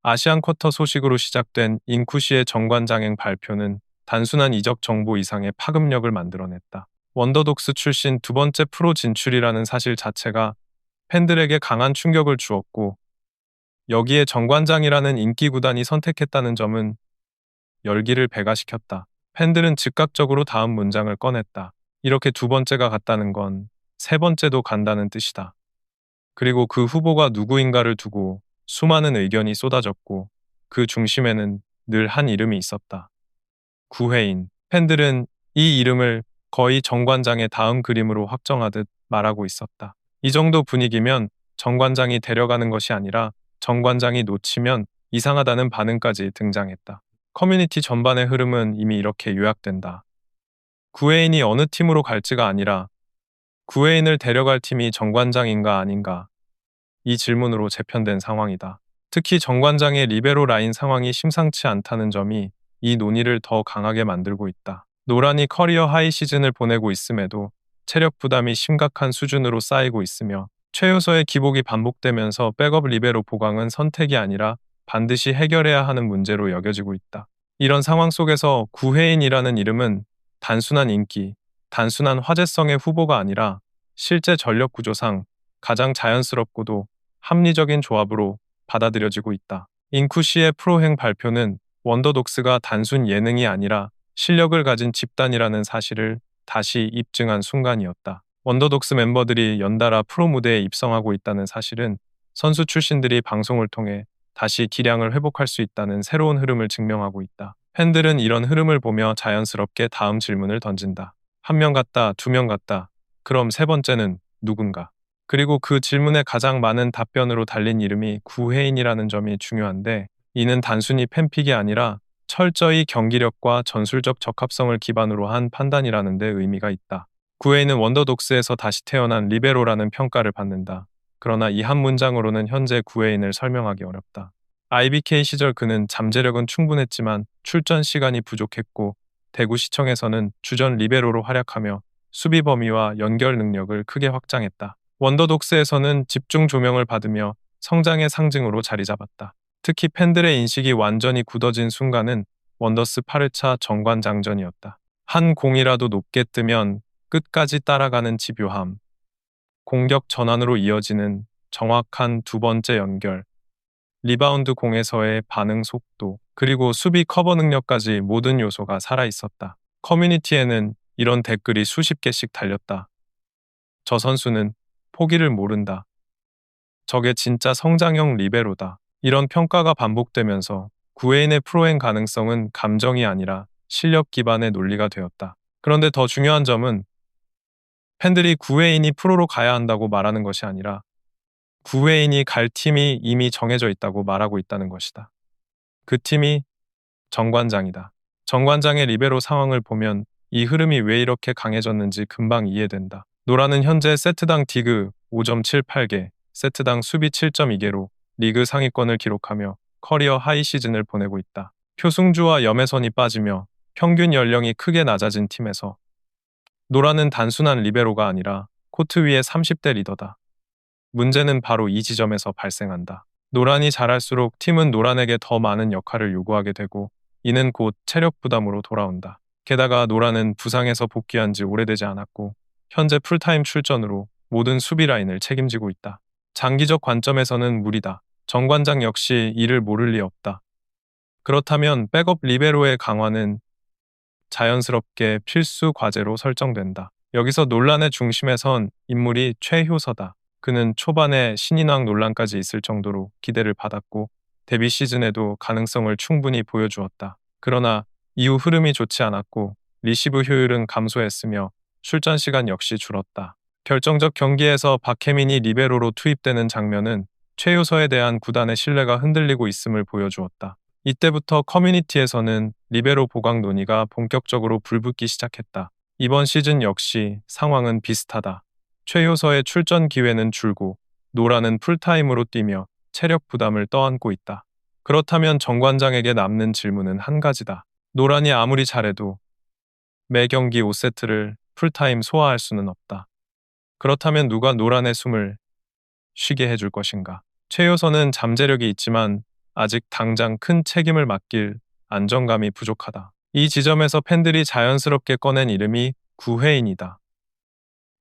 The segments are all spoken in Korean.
아시안 쿼터 소식으로 시작된 인쿠시의 정관장행 발표는 단순한 이적 정보 이상의 파급력을 만들어냈다. 원더독스 출신 두 번째 프로 진출이라는 사실 자체가 팬들에게 강한 충격을 주었고, 여기에 정관장이라는 인기 구단이 선택했다는 점은 열기를 배가시켰다. 팬들은 즉각적으로 다음 문장을 꺼냈다. 이렇게 두 번째가 갔다는 건 세 번째도 간다는 뜻이다. 그리고 그 후보가 누구인가를 두고 수많은 의견이 쏟아졌고, 그 중심에는 늘 한 이름이 있었다. 구회인. 팬들은 이 이름을 거의 정관장의 다음 그림으로 확정하듯 말하고 있었다. 이 정도 분위기면 정관장이 데려가는 것이 아니라 정관장이 놓치면 이상하다는 반응까지 등장했다. 커뮤니티 전반의 흐름은 이미 이렇게 요약된다. 구회인이 어느 팀으로 갈지가 아니라 구회인을 데려갈 팀이 정관장인가 아닌가, 이 질문으로 재편된 상황이다. 특히 정관장의 리베로 라인 상황이 심상치 않다는 점이 이 논의를 더 강하게 만들고 있다. 노란이 커리어 하이 시즌을 보내고 있음에도 체력 부담이 심각한 수준으로 쌓이고 있으며, 최효서의 기복이 반복되면서 백업 리베로 보강은 선택이 아니라 반드시 해결해야 하는 문제로 여겨지고 있다. 이런 상황 속에서 구회인이라는 이름은 단순한 인기, 단순한 화제성의 후보가 아니라 실제 전력 구조상 가장 자연스럽고도 합리적인 조합으로 받아들여지고 있다. 인쿠시의 프로행 발표는 원더독스가 단순 예능이 아니라 실력을 가진 집단이라는 사실을 다시 입증한 순간이었다. 원더독스 멤버들이 연달아 프로 무대에 입성하고 있다는 사실은 선수 출신들이 방송을 통해 다시 기량을 회복할 수 있다는 새로운 흐름을 증명하고 있다. 팬들은 이런 흐름을 보며 자연스럽게 다음 질문을 던진다. 한 명 같다, 두 명 같다. 그럼 세 번째는 누군가? 그리고 그 질문에 가장 많은 답변으로 달린 이름이 구혜인이라는 점이 중요한데, 이는 단순히 팬픽이 아니라 철저히 경기력과 전술적 적합성을 기반으로 한 판단이라는 데 의미가 있다. 구혜인은 원더독스에서 다시 태어난 리베로라는 평가를 받는다. 그러나 이 한 문장으로는 현재 구혜인을 설명하기 어렵다. IBK 시절 그는 잠재력은 충분했지만 출전 시간이 부족했고, 대구시청에서는 주전 리베로로 활약하며 수비 범위와 연결 능력을 크게 확장했다. 원더독스에서는 집중 조명을 받으며 성장의 상징으로 자리 잡았다. 특히 팬들의 인식이 완전히 굳어진 순간은 원더스 8회차 정관장전이었다. 한 공이라도 높게 뜨면 끝까지 따라가는 집요함, 공격 전환으로 이어지는 정확한 두 번째 연결, 리바운드 공에서의 반응 속도, 그리고 수비 커버 능력까지 모든 요소가 살아있었다. 커뮤니티에는 이런 댓글이 수십 개씩 달렸다. 저 선수는 포기를 모른다. 저게 진짜 성장형 리베로다. 이런 평가가 반복되면서 구회인의 프로행 가능성은 감정이 아니라 실력 기반의 논리가 되었다. 그런데 더 중요한 점은 팬들이 구회인이 프로로 가야 한다고 말하는 것이 아니라 구회인이 갈 팀이 이미 정해져 있다고 말하고 있다는 것이다. 그 팀이 정관장이다. 정관장의 리베로 상황을 보면 이 흐름이 왜 이렇게 강해졌는지 금방 이해된다. 노라는 현재 세트당 디그 5.78개, 세트당 수비 7.2개로 리그 상위권을 기록하며 커리어 하이 시즌을 보내고 있다. 표승주와 염혜선이 빠지며 평균 연령이 크게 낮아진 팀에서 노라는 단순한 리베로가 아니라 코트 위의 30대 리더다. 문제는 바로 이 지점에서 발생한다. 노란이 잘할수록 팀은 노란에게 더 많은 역할을 요구하게 되고, 이는 곧 체력 부담으로 돌아온다. 게다가 노란은 부상에서 복귀한 지 오래되지 않았고 현재 풀타임 출전으로 모든 수비 라인을 책임지고 있다. 장기적 관점에서는 무리다. 정관장 역시 이를 모를 리 없다. 그렇다면 백업 리베로의 강화는 자연스럽게 필수 과제로 설정된다. 여기서 논란의 중심에 선 인물이 최효서다. 그는 초반에 신인왕 논란까지 있을 정도로 기대를 받았고 데뷔 시즌에도 가능성을 충분히 보여주었다. 그러나 이후 흐름이 좋지 않았고 리시브 효율은 감소했으며 출전 시간 역시 줄었다. 결정적 경기에서 박혜민이 리베로로 투입되는 장면은 최효서에 대한 구단의 신뢰가 흔들리고 있음을 보여주었다. 이때부터 커뮤니티에서는 리베로 보강 논의가 본격적으로 불붙기 시작했다. 이번 시즌 역시 상황은 비슷하다. 최효서의 출전 기회는 줄고 노라는 풀타임으로 뛰며 체력 부담을 떠안고 있다. 그렇다면 정관장에게 남는 질문은 한 가지다. 노란이 아무리 잘해도 매 경기 5세트를 풀타임 소화할 수는 없다. 그렇다면 누가 노란의 숨을 쉬게 해줄 것인가? 최효서는 잠재력이 있지만 아직 당장 큰 책임을 맡길 안정감이 부족하다. 이 지점에서 팬들이 자연스럽게 꺼낸 이름이 구회인이다.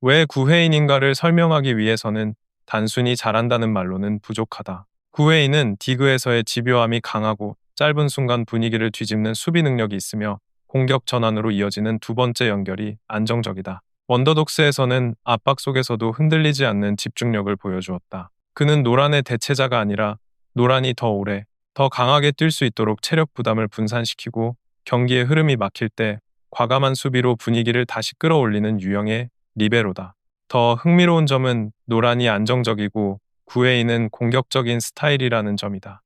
왜 구회인인가를 설명하기 위해서는 단순히 잘한다는 말로는 부족하다. 구회인은 디그에서의 집요함이 강하고 짧은 순간 분위기를 뒤집는 수비 능력이 있으며 공격 전환으로 이어지는 두 번째 연결이 안정적이다. 원더독스에서는 압박 속에서도 흔들리지 않는 집중력을 보여주었다. 그는 노란의 대체자가 아니라 노란이 더 오래, 더 강하게 뛸 수 있도록 체력 부담을 분산시키고 경기의 흐름이 막힐 때 과감한 수비로 분위기를 다시 끌어올리는 유형의 리베로다. 더 흥미로운 점은 노란이 안정적이고 구웨이는 공격적인 스타일이라는 점이다.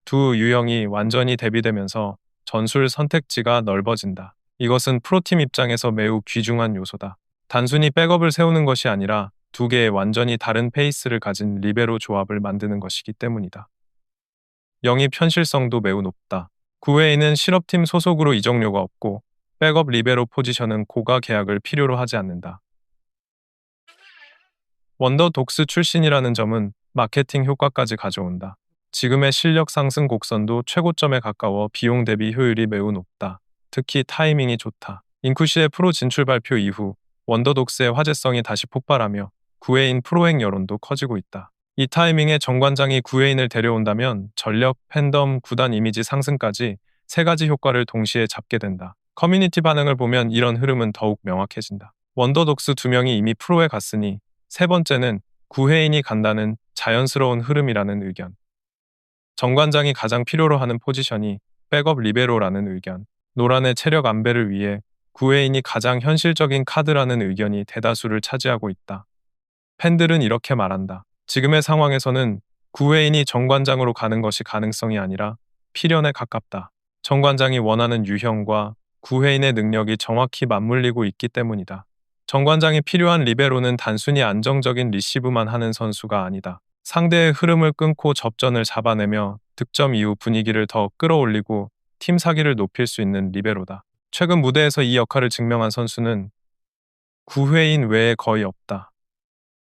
두 유형이 완전히 대비되면서 전술 선택지가 넓어진다. 이것은 프로팀 입장에서 매우 귀중한 요소다. 단순히 백업을 세우는 것이 아니라 두 개의 완전히 다른 페이스를 가진 리베로 조합을 만드는 것이기 때문이다. 영입 현실성도 매우 높다. 구웨이는 실업팀 소속으로 이적료가 없고 백업 리베로 포지션은 고가 계약을 필요로 하지 않는다. 원더독스 출신이라는 점은 마케팅 효과까지 가져온다. 지금의 실력 상승 곡선도 최고점에 가까워 비용 대비 효율이 매우 높다. 특히 타이밍이 좋다. 인쿠시의 프로 진출 발표 이후 원더독스의 화제성이 다시 폭발하며 구회인 프로행 여론도 커지고 있다. 이 타이밍에 정관장이 구회인을 데려온다면 전력, 팬덤, 구단 이미지 상승까지 세 가지 효과를 동시에 잡게 된다. 커뮤니티 반응을 보면 이런 흐름은 더욱 명확해진다. 원더독스 두 명이 이미 프로에 갔으니 세 번째는 구회인이 간다는 자연스러운 흐름이라는 의견. 정관장이 가장 필요로 하는 포지션이 백업 리베로라는 의견. 노란의 체력 안배를 위해 구회인이 가장 현실적인 카드라는 의견이 대다수를 차지하고 있다. 팬들은 이렇게 말한다. 지금의 상황에서는 구회인이 정관장으로 가는 것이 가능성이 아니라 필연에 가깝다. 정관장이 원하는 유형과 구회인의 능력이 정확히 맞물리고 있기 때문이다. 정관장이 필요한 리베로는 단순히 안정적인 리시브만 하는 선수가 아니다. 상대의 흐름을 끊고 접전을 잡아내며 득점 이후 분위기를 더 끌어올리고 팀 사기를 높일 수 있는 리베로다. 최근 무대에서 이 역할을 증명한 선수는 구회인 외에 거의 없다.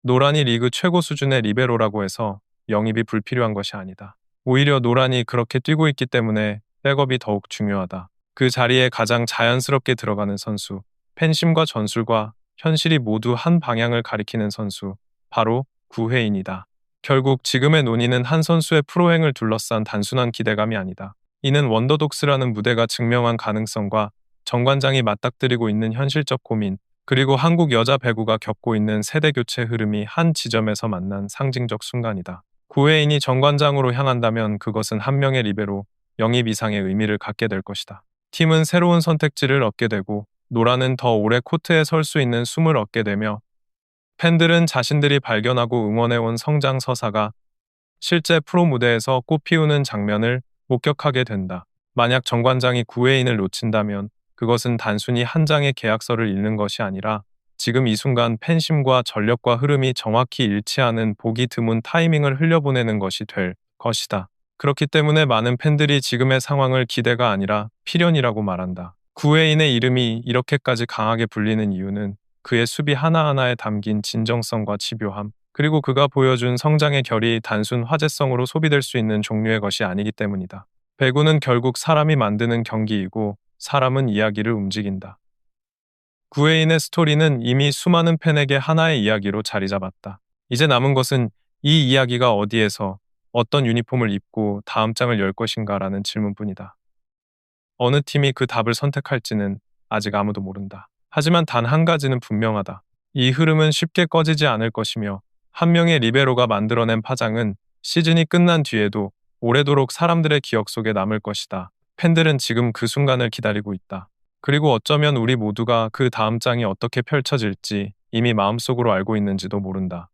노란이 리그 최고 수준의 리베로라고 해서 영입이 불필요한 것이 아니다. 오히려 노란이 그렇게 뛰고 있기 때문에 백업이 더욱 중요하다. 그 자리에 가장 자연스럽게 들어가는 선수, 팬심과 전술과 현실이 모두 한 방향을 가리키는 선수, 바로 구회인이다. 결국 지금의 논의는 한 선수의 프로행을 둘러싼 단순한 기대감이 아니다. 이는 원더독스라는 무대가 증명한 가능성과 정관장이 맞닥뜨리고 있는 현실적 고민, 그리고 한국 여자 배구가 겪고 있는 세대교체 흐름이 한 지점에서 만난 상징적 순간이다. 구회인이 정관장으로 향한다면 그것은 한 명의 리베로, 영입 이상의 의미를 갖게 될 것이다. 팀은 새로운 선택지를 얻게 되고 노라는 더 오래 코트에 설 수 있는 숨을 얻게 되며 팬들은 자신들이 발견하고 응원해온 성장 서사가 실제 프로 무대에서 꽃피우는 장면을 목격하게 된다. 만약 정관장이 구회인을 놓친다면 그것은 단순히 한 장의 계약서를 읽는 것이 아니라 지금 이 순간 팬심과 전력과 흐름이 정확히 일치하는 보기 드문 타이밍을 흘려보내는 것이 될 것이다. 그렇기 때문에 많은 팬들이 지금의 상황을 기대가 아니라 필연이라고 말한다. 구회인의 이름이 이렇게까지 강하게 불리는 이유는 그의 수비 하나하나에 담긴 진정성과 집요함, 그리고 그가 보여준 성장의 결이 단순 화제성으로 소비될 수 있는 종류의 것이 아니기 때문이다. 배구는 결국 사람이 만드는 경기이고 사람은 이야기를 움직인다. 구회인의 스토리는 이미 수많은 팬에게 하나의 이야기로 자리 잡았다. 이제 남은 것은 이 이야기가 어디에서 어떤 유니폼을 입고 다음 장을 열 것인가라는 질문뿐이다. 어느 팀이 그 답을 선택할지는 아직 아무도 모른다. 하지만 단 한 가지는 분명하다. 이 흐름은 쉽게 꺼지지 않을 것이며 한 명의 리베로가 만들어낸 파장은 시즌이 끝난 뒤에도 오래도록 사람들의 기억 속에 남을 것이다. 팬들은 지금 그 순간을 기다리고 있다. 그리고 어쩌면 우리 모두가 그 다음 장이 어떻게 펼쳐질지 이미 마음속으로 알고 있는지도 모른다.